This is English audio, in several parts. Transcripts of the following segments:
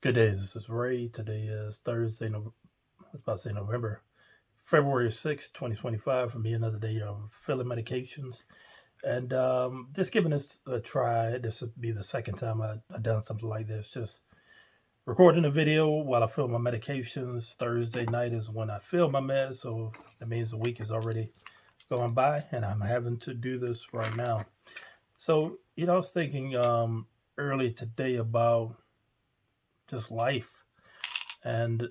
Good days. This is Ray. Today is Thursday. I was about to say November, February 6th, 2025. For me, another day of filling medications and just giving this a try. This would be the second time I've done something like this. Just recording a video while I fill my medications. Thursday night is when I fill my meds, so that means the week is already going by, and I'm having to do this right now. So I was thinking early today about just life and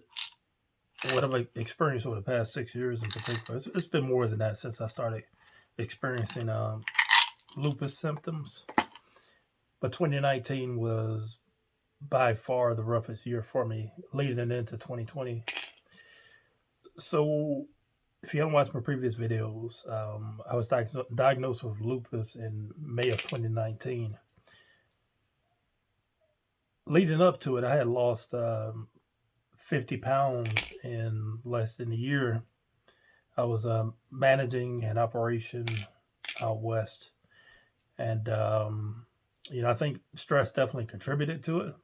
what I've experienced over the past 6 years in particular. It's been more than that since I started experiencing lupus symptoms. But 2019 was by far the roughest year for me, leading into 2020. So, if you haven't watched my previous videos, I was diagnosed with lupus in May of 2019. Leading up to it, I had lost 50 pounds in less than a year. I was managing an operation out west. And, I think stress definitely contributed to it.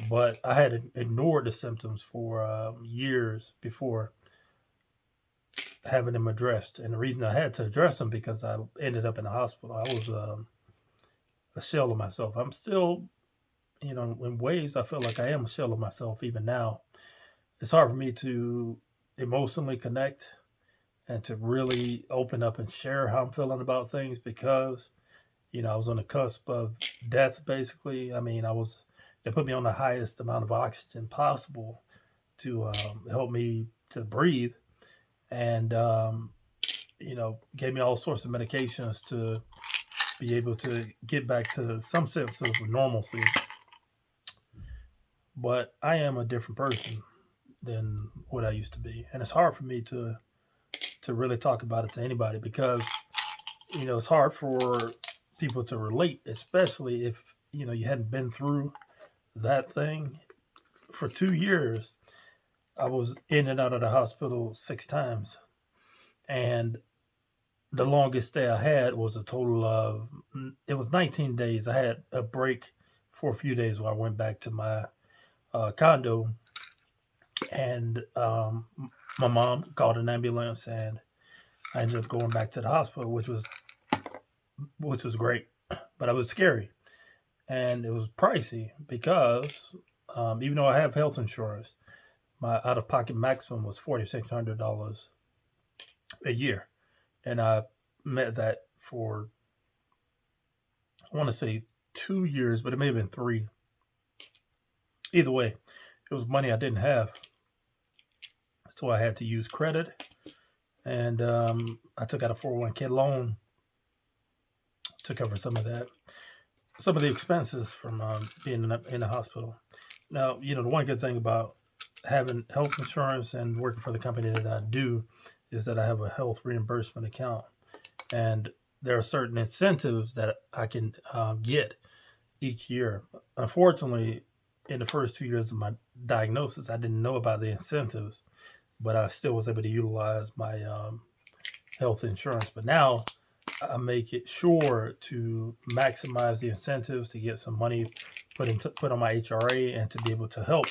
But I had ignored the symptoms for years before having them addressed. And the reason I had to address them because I ended up in the hospital. I was a shell of myself. I'm still, in ways I feel like I am a shell of myself even now. It's hard for me to emotionally connect and to really open up and share how I'm feeling about things because, I was on the cusp of death basically. They put me on the highest amount of oxygen possible to help me to breathe and, gave me all sorts of medications to be able to get back to some sense of normalcy. But I am a different person than what I used to be. And it's hard for me to really talk about it to anybody because, it's hard for people to relate, especially if, you hadn't been through that thing. For 2 years, I was in and out of the hospital 6 times. And the longest stay I had was a total of, it was 19 days. I had a break for a few days where I went back to my condo and my mom called an ambulance and I ended up going back to the hospital, which was great, but it was scary and it was pricey because even though I have health insurance, my out of pocket maximum was $4,600 a year, and I met that for I want to say 2 years, but it may have been three. Either way, it was money I didn't have, so I had to use credit, and I took out a 401k loan to cover some of the expenses from being in the hospital. Now, the one good thing about having health insurance and working for the company that I do is that I have a health reimbursement account, and there are certain incentives that I can get each year. Unfortunately, in the first 2 years of my diagnosis, I didn't know about the incentives, but I still was able to utilize my health insurance. But now I make it sure to maximize the incentives to get some money put on my HRA and to be able to help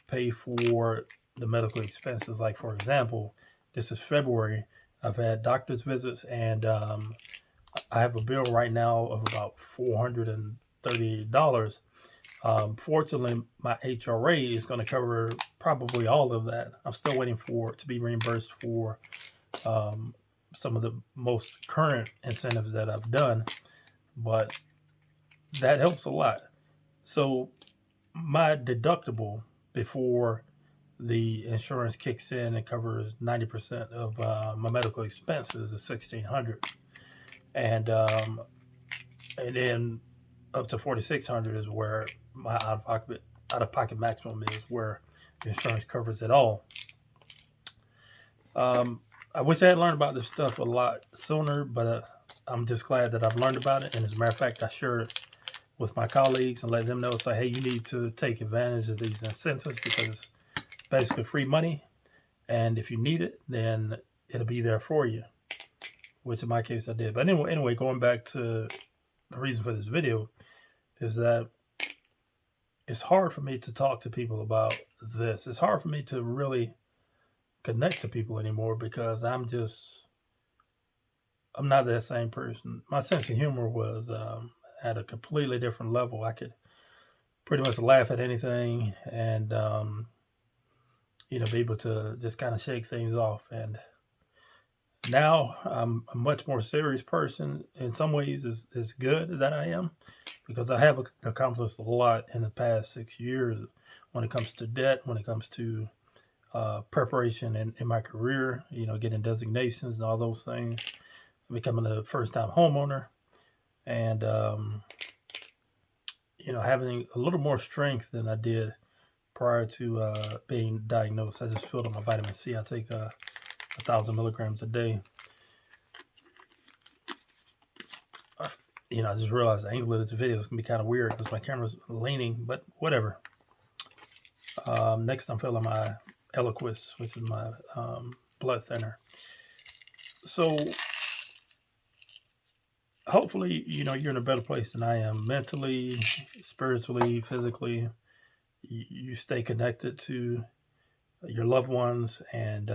pay for the medical expenses. Like, for example, this is February. I've had doctor's visits and I have a bill right now of about $438. Fortunately, my HRA is going to cover probably all of that. I'm still waiting for it to be reimbursed for some of the most current incentives that I've done, but that helps a lot. So my deductible before the insurance kicks in and covers 90% of my medical expenses is $1,600, and then up to $4,600 is where my out of pocket maximum is, where the insurance covers it all. I wish I had learned about this stuff a lot sooner, but I'm just glad that I've learned about it. And as a matter of fact, I shared it with my colleagues and let them know, say, hey, you need to take advantage of these incentives because it's basically free money. And if you need it, then it'll be there for you, which in my case I did. But anyway, going back to the reason for this video is that it's hard for me to talk to people about this. It's hard for me to really connect to people anymore because I'm not that same person. My sense of humor was at a completely different level. I could pretty much laugh at anything and be able to just kind of shake things off. And now I'm a much more serious person. In some ways, is good that I am because I have accomplished a lot in the past 6 years when it comes to debt, when it comes to preparation in my career, getting designations and all those things, becoming a first time homeowner, and, having a little more strength than I did prior to being diagnosed. I just filled up my vitamin C. I take 1,000 milligrams a day. I just realized the angle of this video is going to be kind of weird because my camera's leaning, but whatever. Next, I'm filling my Eliquis, which is my blood thinner. So hopefully, you're in a better place than I am mentally, spiritually, physically. You stay connected to your loved ones, and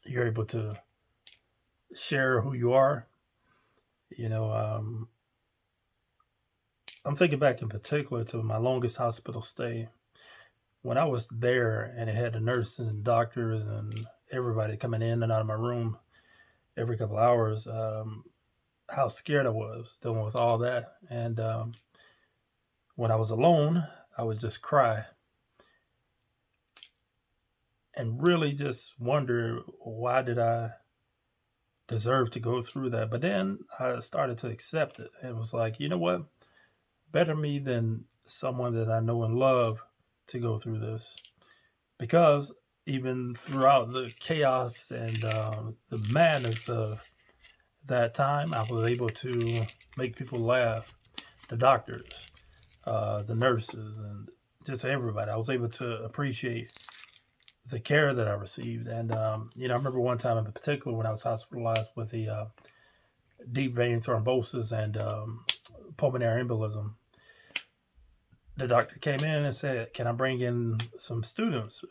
you're able to share who you are. I'm thinking back in particular to my longest hospital stay. When I was there and it had the nurses and doctors and everybody coming in and out of my room every couple of hours, how scared I was dealing with all that. And when I was alone, I would just cry and really just wonder, why did I deserve to go through that? But then I started to accept it. It was like, you know what? Better me than someone that I know and love to go through this. Because even throughout the chaos and the madness of that time, I was able to make people laugh. The doctors, the nurses, and just everybody. I was able to appreciate the care that I received. And, I remember one time in particular when I was hospitalized with the deep vein thrombosis and pulmonary embolism. The doctor came in and said, can I bring in some students?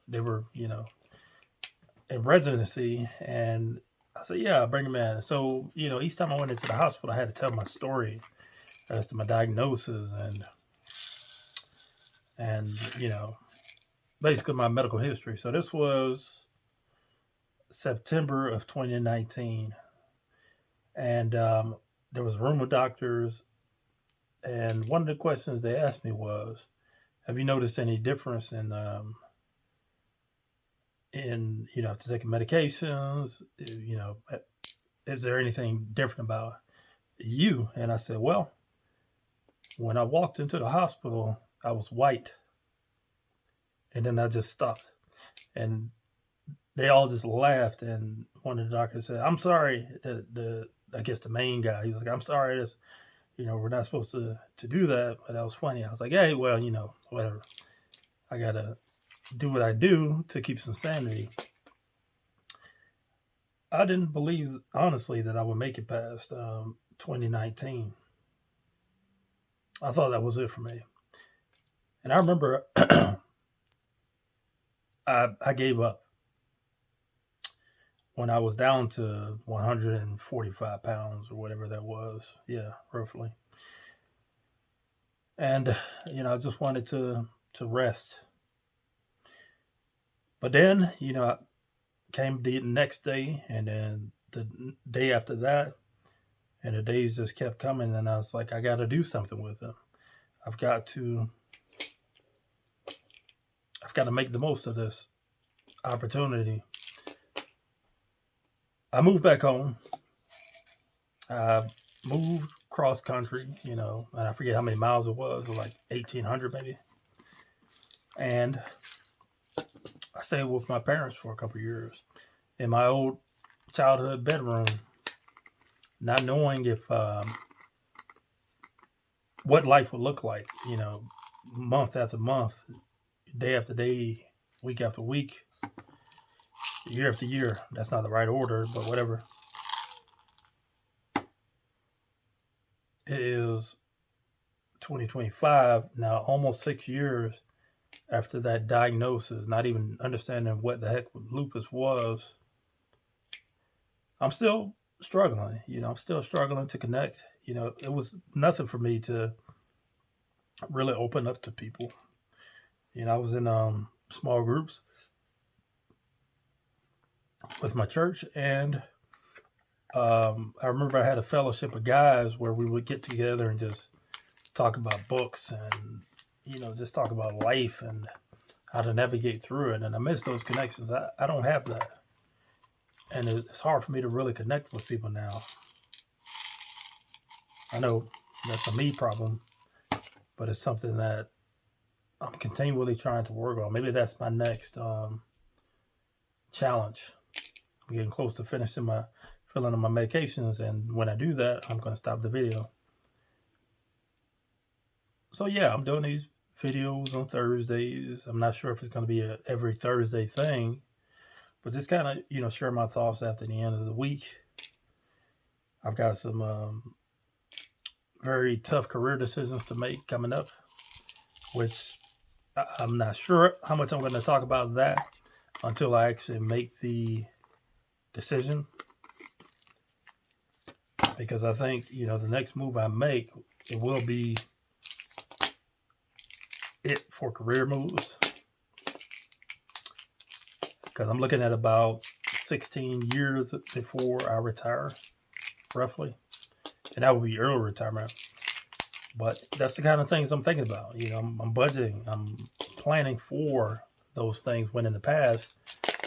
They were, in residency. And I said, yeah, bring them in. So, each time I went into the hospital, I had to tell my story as to my diagnosis and basically my medical history. So this was September of 2019. And there was a room of doctors. And one of the questions they asked me was, have you noticed any difference in after taking medications, is there anything different about you? And I said, well, when I walked into the hospital, I was white. And then I just stopped. And they all just laughed. And one of the doctors said, I'm sorry, I guess the main guy, he was like, I'm sorry, we're not supposed to do that. But that was funny. I was like, hey, well, whatever. I got to do what I do to keep some sanity. I didn't believe, honestly, that I would make it past 2019. I thought that was it for me. And I remember I gave up when I was down to 145 pounds or whatever that was. Yeah, roughly. And, I just wanted to rest. But then, I came the next day and then the day after that, and the days just kept coming. And I was like, I got to do something with them. I've got to make the most of this opportunity. I moved back home. I moved cross country, and I forget how many miles it was like 1,800 maybe. And I stayed with my parents for a couple of years in my old childhood bedroom, not knowing if what life would look like, month after month, day after day, week after week, year after year. That's not the right order, but whatever. It is 2025, now almost 6 years after that diagnosis, not even understanding what the heck lupus was, I'm still struggling. I'm still struggling to connect. It was nothing for me to really open up to people. I was in small groups with my church, and I remember I had a fellowship of guys where we would get together and just talk about books and just talk about life and how to navigate through it. And I miss those connections. I don't have that, and it's hard for me to really connect with people now. I know that's a me problem, but it's something that I'm continually trying to work on. Maybe that's my next challenge. I'm getting close to finishing filling in my medications, and when I do that, I'm going to stop the video. So yeah, I'm doing these videos on Thursdays. I'm not sure if it's going to be a every Thursday thing, but just kind of share my thoughts after the end of the week. I've got some very tough career decisions to make coming up, which I'm not sure how much I'm going to talk about that until I actually make the decision, because I think the next move I make, it will be it for career moves, because I'm looking at about 16 years before I retire, roughly, and that would be early retirement. But that's the kind of things I'm thinking about. I'm budgeting, I'm planning for those things, when in the past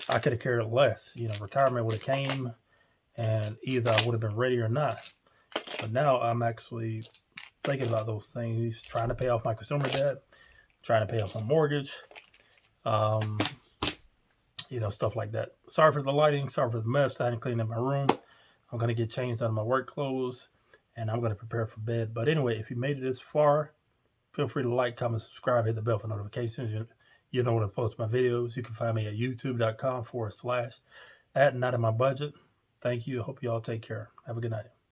I could have cared less. Retirement would have came, and either I would have been ready or not. But now I'm actually thinking about those things, trying to pay off my consumer debt, trying to pay off my mortgage, stuff like that. Sorry for the lighting, sorry for the mess. I hadn't cleaned up my room. I'm going to get changed out of my work clothes, and I'm going to prepare for bed. But anyway, if you made it this far, feel free to like, comment, subscribe, hit the bell for notifications. You know when I post my videos. You can find me at youtube.com/@notinmybudget. Thank you. I hope you all take care. Have a good night.